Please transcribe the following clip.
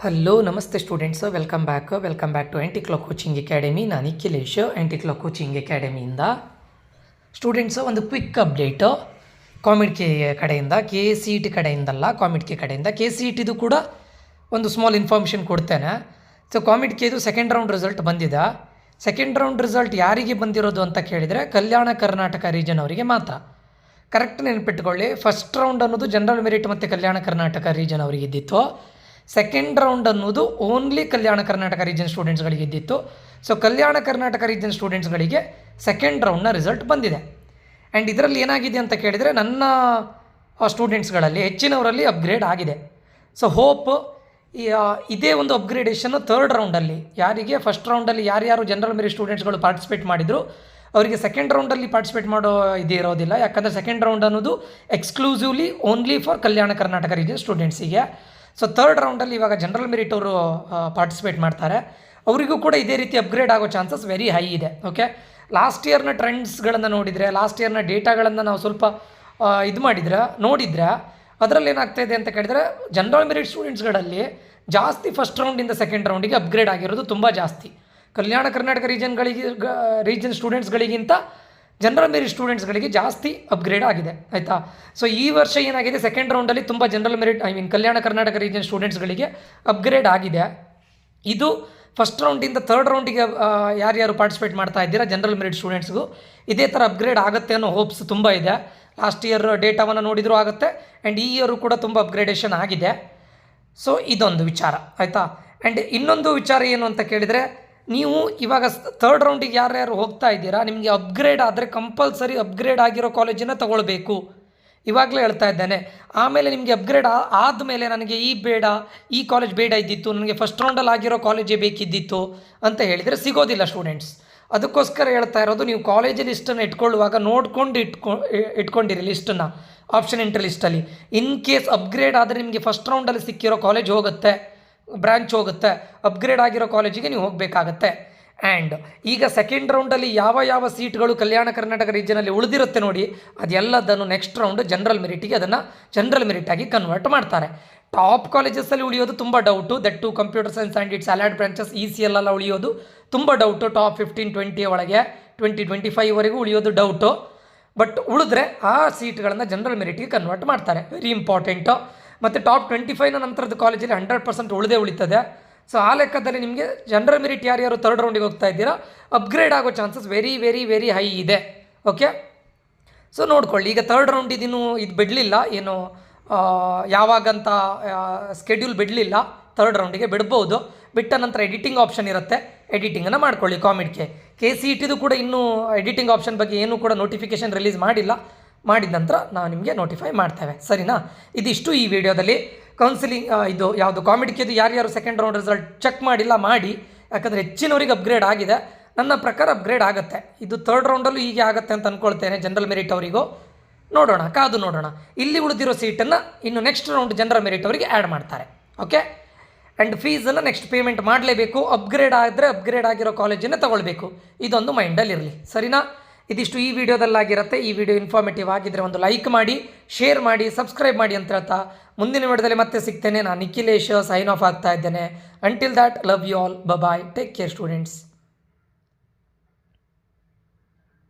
Hello ನಮಸ್ತೆ students, welcome back to anti clock coaching academy. ನಾನು Nikhilesh, anti clock coaching ಅಕಾಡೆಮಿಯಿಂದ. Students ಒಂದು ಕ್ವಿಕ್ ಅಪ್ಡೇಟು ಕಾಮಿಡ್ಕೆ ಕಡೆಯಿಂದ, KCET ಕಡೆಯಿಂದಲ್ಲ, ಕಾಮಿಡ್ಕೆ ಕಡೆಯಿಂದ. KCETದು ಕೂಡ ಒಂದು ಸ್ಮಾಲ್ ಇನ್ಫಾರ್ಮೇಷನ್ ಕೊಡ್ತೇನೆ. ಸೊ ಕಾಮಿಡ್ಕೆದು ಸೆಕೆಂಡ್ ರೌಂಡ್ ರಿಸಲ್ಟ್ ಬಂದಿದೆ. ಸೆಕೆಂಡ್ ರೌಂಡ್ ರಿಸಲ್ಟ್ ಯಾರಿಗೆ ಬಂದಿರೋದು ಅಂತ ಕೇಳಿದರೆ ಕಲ್ಯಾಣ ಕರ್ನಾಟಕ ರೀಜನ್ ಅವರಿಗೆ ಮಾತ್ರ. ಕರೆಕ್ಟ್ ನೆನಪಿಟ್ಕೊಳ್ಳಿ, ಫಸ್ಟ್ ರೌಂಡ್ ಅನ್ನೋದು ಜನರಲ್ ಮೆರಿಟ್ ಮತ್ತು ಕಲ್ಯಾಣ ಕರ್ನಾಟಕ ರೀಜನ್ ಅವರಿಗೆ ಇದ್ದಿತ್ತು. ಸೆಕೆಂಡ್ ರೌಂಡ್ ಅನ್ನೋದು ಓನ್ಲಿ ಕಲ್ಯಾಣ ಕರ್ನಾಟಕ ರೀಜನ್ ಸ್ಟೂಡೆಂಟ್ಸ್ಗಳಿಗೆ ಇದ್ದಿತ್ತು. ಸೊ ಕಲ್ಯಾಣ ಕರ್ನಾಟಕ ರೀಜನ್ ಸ್ಟೂಡೆಂಟ್ಸ್ಗಳಿಗೆ ಸೆಕೆಂಡ್ ರೌಂಡ್ನ ರಿಸಲ್ಟ್ ಬಂದಿದೆ. ಆ್ಯಂಡ್ ಇದರಲ್ಲಿ ಏನಾಗಿದೆ ಅಂತ ಕೇಳಿದರೆ ನನ್ನ ಸ್ಟೂಡೆಂಟ್ಸ್ಗಳಲ್ಲಿ ಹೆಚ್ಚಿನವರಲ್ಲಿ ಅಪ್ಗ್ರೇಡ್ ಆಗಿದೆ. ಸೊ ಹೋಪ್ ಇದೇ ಒಂದು ಅಪ್ಗ್ರೇಡೇಷನ್ ಥರ್ಡ್ ರೌಂಡಲ್ಲಿ ಯಾರಿಗೆ ಫಸ್ಟ್ ರೌಂಡಲ್ಲಿ ಯಾರ್ಯಾರು ಜನರಲ್ ಮೆರಿಟ್ ಸ್ಟೂಡೆಂಟ್ಸ್ಗಳು ಪಾರ್ಟಿಸಿಪೇಟ್ ಮಾಡಿದ್ರು ಅವರಿಗೆ ಸೆಕೆಂಡ್ ರೌಂಡಲ್ಲಿ ಪಾರ್ಟಿಸಿಪೇಟ್ ಮಾಡೋ ಇದೇ ಇರೋದಿಲ್ಲ. ಯಾಕಂದರೆ ಸೆಕೆಂಡ್ ರೌಂಡ್ ಅನ್ನೋದು exclusively only for Kalyana Karnataka region ಸ್ಟೂಡೆಂಟ್ಸಿಗೆ. ಸೊ ಥರ್ಡ್ ರೌಂಡಲ್ಲಿ ಇವಾಗ ಜನರಲ್ ಮೆರಿಟ್ ಅವರು ಪಾರ್ಟಿಸಿಪೇಟ್ ಮಾಡ್ತಾರೆ. ಅವರಿಗೂ ಕೂಡ ಇದೇ ರೀತಿ ಅಪ್ಗ್ರೇಡ್ ಆಗೋ ಚಾನ್ಸಸ್ ವೆರಿ ಹೈ ಇದೆ. ಓಕೆ, ಲಾಸ್ಟ್ ಇಯರ್ನ ಟ್ರೆಂಡ್ಸ್ಗಳನ್ನು ನೋಡಿದರೆ, ಲಾಸ್ಟ್ ಇಯರ್ನ ಡೇಟಾಗಳನ್ನು ನಾವು ಸ್ವಲ್ಪ ನೋಡಿದರೆ ಅದರಲ್ಲಿ ಏನಾಗ್ತಾಯಿದೆ ಅಂತ ಕೇಳಿದರೆ ಜನರಲ್ ಮೆರಿಟ್ ಸ್ಟೂಡೆಂಟ್ಸ್ಗಳಲ್ಲಿ ಜಾಸ್ತಿ ಫಸ್ಟ್ ರೌಂಡಿಂದ ಸೆಕೆಂಡ್ ರೌಂಡಿಗೆ ಅಪ್ಗ್ರೇಡ್ ಆಗಿರೋದು ತುಂಬ ಜಾಸ್ತಿ. ಕಲ್ಯಾಣ ಕರ್ನಾಟಕ ರೀಜನ್ ಸ್ಟೂಡೆಂಟ್ಸ್ಗಳಿಗಿಂತ ಜನರಲ್ ಮೆರಿಟ್ ಸ್ಟೂಡೆಂಟ್ಸ್ಗಳಿಗೆ ಜಾಸ್ತಿ ಅಪ್ಗ್ರೇಡ್ ಆಗಿದೆ, ಆಯಿತಾ. ಸೊ ಈ ವರ್ಷ ಏನಾಗಿದೆ, ಸೆಕೆಂಡ್ ರೌಂಡಲ್ಲಿ ತುಂಬ ಜನರಲ್ ಮೆರಿಟ್ ಕಲ್ಯಾಣ ಕರ್ನಾಟಕ ರೀಜನ್ ಸ್ಟೂಡೆಂಟ್ಸ್ಗಳಿಗೆ ಅಪ್ಗ್ರೇಡ್ ಆಗಿದೆ. ಇದು ಫಸ್ಟ್ ರೌಂಡಿಂದ ಥರ್ಡ್ ರೌಂಡಿಗೆ ಯಾರ್ಯಾರು ಪಾರ್ಟಿಸಿಪೇಟ್ ಮಾಡ್ತಾ ಇದ್ದೀರಾ ಜನರಲ್ ಮೆರಿಟ್ ಸ್ಟೂಡೆಂಟ್ಸ್ಗೂ ಇದೇ ಥರ ಅಪ್ಗ್ರೇಡ್ ಆಗುತ್ತೆ ಅನ್ನೋ ಹೋಪ್ಸ್ ತುಂಬ ಇದೆ. ಲಾಸ್ಟ್ ಇಯರ್ ಡೇಟಾವನ್ನು ನೋಡಿದರೂ ಆಗುತ್ತೆ, ಆ್ಯಂಡ್ ಈ ಇಯರು ಕೂಡ ತುಂಬ ಅಪ್ಗ್ರೇಡೇಷನ್ ಆಗಿದೆ. ಸೊ ಇದೊಂದು ವಿಚಾರ, ಆಯಿತಾ. ಆ್ಯಂಡ್ ಇನ್ನೊಂದು ವಿಚಾರ ಏನು ಅಂತ ಕೇಳಿದರೆ, ನೀವು ಇವಾಗ ಥರ್ಡ್ ರೌಂಡಿಗೆ ಯಾರ್ಯಾರು ಹೋಗ್ತಾ ಇದ್ದೀರಾ, ನಿಮಗೆ ಅಪ್ಗ್ರೇಡ್ ಆದರೆ ಕಂಪಲ್ಸರಿ ಅಪ್ಗ್ರೇಡ್ ಆಗಿರೋ ಕಾಲೇಜನ್ನು ತೊಗೊಳ್ಬೇಕು. ಇವಾಗಲೇ ಹೇಳ್ತಾ ಇದ್ದೇನೆ. ಆಮೇಲೆ ನಿಮಗೆ ಅಪ್ಗ್ರೇಡ್ ಆದಮೇಲೆ ನನಗೆ ಈ ಕಾಲೇಜ್ ಬೇಡ ಇದ್ದಿತ್ತು, ನನಗೆ ಫಸ್ಟ್ ರೌಂಡಲ್ಲಿ ಆಗಿರೋ ಕಾಲೇಜೇ ಬೇಕಿದ್ದಿತ್ತು ಅಂತ ಹೇಳಿದರೆ ಸಿಗೋದಿಲ್ಲ ಸ್ಟೂಡೆಂಟ್ಸ್. ಅದಕ್ಕೋಸ್ಕರ ಹೇಳ್ತಾ ಇರೋದು, ನೀವು ಕಾಲೇಜ್ ಲಿಸ್ಟನ್ನು ಇಟ್ಕೊಳ್ಳುವಾಗ ನೋಡ್ಕೊಂಡು ಇಟ್ಕೊಂಡಿರಿ ಲಿಸ್ಟನ್ನು, ಆಪ್ಷನ್ ಎಂಟ್ರಿ ಲಿಸ್ಟಲ್ಲಿ. ಇನ್ ಕೇಸ್ ಅಪ್ಗ್ರೇಡ್ ಆದರೆ ನಿಮಗೆ ಫಸ್ಟ್ ರೌಂಡಲ್ಲಿ ಸಿಕ್ಕಿರೋ ಕಾಲೇಜ್ ಹೋಗುತ್ತೆ, ಬ್ರ್ಯಾಂಚ್ ಹೋಗುತ್ತೆ, ಅಪ್ಗ್ರೇಡ್ ಆಗಿರೋ ಕಾಲೇಜಿಗೆ ನೀವು ಹೋಗಬೇಕಾಗತ್ತೆ. ಆ್ಯಂಡ್ ಈಗ ಸೆಕೆಂಡ್ ರೌಂಡಲ್ಲಿ ಯಾವ ಸೀಟ್ಗಳು ಕಲ್ಯಾಣ ಕರ್ನಾಟಕ ರೀಜನಲ್ಲಿ ಉಳಿದಿರುತ್ತೆ ನೋಡಿ, ಅದೆಲ್ಲದನ್ನು ನೆಕ್ಸ್ಟ್ ರೌಂಡ್ ಜನರಲ್ ಮೆರಿಟಿಗೆ ಅದನ್ನು ಜನರಲ್ ಮೆರಿಟಾಗಿ ಕನ್ವರ್ಟ್ ಮಾಡ್ತಾರೆ. ಟಾಪ್ ಕಾಲೇಜಸ್ಸಲ್ಲಿ ಉಳಿಯೋದು ತುಂಬ doubt. That to computer science and it's allied branches ECL ಎಲ್ಲ ಉಳಿಯೋದು ತುಂಬ ಡೌಟು. ಟಾಪ್ 15-20 ಒಳಗೆ 20-25ವರೆಗೂ ಉಳಿಯೋದು ಡೌಟು. ಬಟ್ ಉಳಿದ್ರೆ ಆ ಸೀಟ್ಗಳನ್ನು ಜನರಲ್ ಮೆರಿಟಿಗೆ ಕನ್ವರ್ಟ್ ಮಾಡ್ತಾರೆ, ವೆರಿ ಇಂಪಾರ್ಟೆಂಟು. ಮತ್ತು ಟಾಪ್ 25ನ ನಂತರದ ಕಾಲೇಜಲ್ಲಿ 100% ಉಳಿತದೆ. ಸೊ ಆ ಲೆಕ್ಕದಲ್ಲಿ ನಿಮಗೆ ಜನರಲ್ ಮೆರಿಟ್ ಯಾರ್ಯಾರು ಥರ್ಡ್ ರೌಂಡಿಗೆ ಹೋಗ್ತಾ ಇದ್ದೀರಾ ಅಪ್ಗ್ರೇಡ್ ಆಗೋ chances very very very high ಇದೆ. ಓಕೆ, ಸೊ ನೋಡ್ಕೊಳ್ಳಿ. ಈಗ ಥರ್ಡ್ ರೌಂಡ್ ಇದು ಬಿಡಲಿಲ್ಲ, ಏನು ಯಾವಾಗಂತ ಸ್ಕೆಡ್ಯೂಲ್ ಬಿಡಲಿಲ್ಲ. ಥರ್ಡ್ ರೌಂಡಿಗೆ ಬಿಡ್ಬೋದು. ಬಿಟ್ಟ ನಂತರ ಎಡಿಟಿಂಗ್ ಆಪ್ಷನ್ ಇರುತ್ತೆ, ಎಡಿಟಿಂಗನ್ನು ಮಾಡ್ಕೊಳ್ಳಿ. KCETದು ಕೂಡ ಇನ್ನೂ ಎಡಿಟಿಂಗ್ ಆಪ್ಷನ್ ಬಗ್ಗೆ ಏನೂ ಕೂಡ ನೋಟಿಫಿಕೇಷನ್ ರಿಲೀಸ್ ಮಾಡಿದ ನಂತರ ನಾವು ನಿಮಗೆ ನೋಟಿಫೈ ಮಾಡ್ತೇವೆ, ಸರಿನಾ. ಇದಿಷ್ಟು ಈ ವಿಡಿಯೋದಲ್ಲಿ. ಕೌನ್ಸಿಲಿಂಗ್ ಇದು ಯಾವುದು ಕಾಮಿಡ್ಕೆದು ಯಾರ್ಯಾರು ಸೆಕೆಂಡ್ ರೌಂಡ್ ರಿಸಲ್ಟ್ ಚೆಕ್ ಮಾಡಿ, ಯಾಕಂದರೆ ಹೆಚ್ಚಿನವರಿಗೆ ಅಪ್ಗ್ರೇಡ್ ಆಗಿದೆ. ನನ್ನ ಪ್ರಕಾರ ಅಪ್ಗ್ರೇಡ್ ಆಗುತ್ತೆ. ಇದು ಥರ್ಡ್ ರೌಂಡಲ್ಲೂ ಹೀಗೆ ಆಗುತ್ತೆ ಅಂತ ಅಂದ್ಕೊಳ್ತೇನೆ. ಜನರಲ್ ಮೆರಿಟ್ ಅವರಿಗೂ ನೋಡೋಣ, ಕಾದು ನೋಡೋಣ. ಇಲ್ಲಿ ಉಳಿದಿರೋ ಸೀಟನ್ನು ಇನ್ನು ನೆಕ್ಸ್ಟ್ ರೌಂಡ್ ಜನರಲ್ ಮೆರಿಟ್ ಅವರಿಗೆ ಆ್ಯಡ್ ಮಾಡ್ತಾರೆ. ಓಕೆ, ಆ್ಯಂಡ್ ಫೀಸನ್ನು ನೆಕ್ಸ್ಟ್ ಪೇಮೆಂಟ್ ಮಾಡಲೇಬೇಕು. ಅಪ್ಗ್ರೇಡ್ ಆದರೆ ಅಪ್ಗ್ರೇಡ್ ಆಗಿರೋ ಕಾಲೇಜನ್ನೇ ತೊಗೊಳ್ಬೇಕು. ಇದೊಂದು ಮೈಂಡಲ್ಲಿರಲಿ, ಸರಿನಾ. ಇದಿಷ್ಟು ಈ ವಿಡಿಯೋದಲ್ಲಾಗಿರುತ್ತೆ. ಈ ವಿಡಿಯೋ ಇನ್ಫಾರ್ಮೇಟಿವ್ ಆಗಿದ್ದರೆ ಒಂದು ಲೈಕ್ ಮಾಡಿ, ಶೇರ್ ಮಾಡಿ, ಸಬ್ಸ್ಕ್ರೈಬ್ ಮಾಡಿ ಅಂತ ಹೇಳ್ತಾ ಮುಂದಿನ ವಿಡಿಯೋದಲ್ಲಿ ಮತ್ತೆ ಸಿಗ್ತೇನೆ. ನಾನು ನಿಖಿಲೇಶ್ ಸೈನ್ ಆಫ್ ಆಗ್ತಾ ಇದ್ದೇನೆ. Until that, love you all, bye, take care students.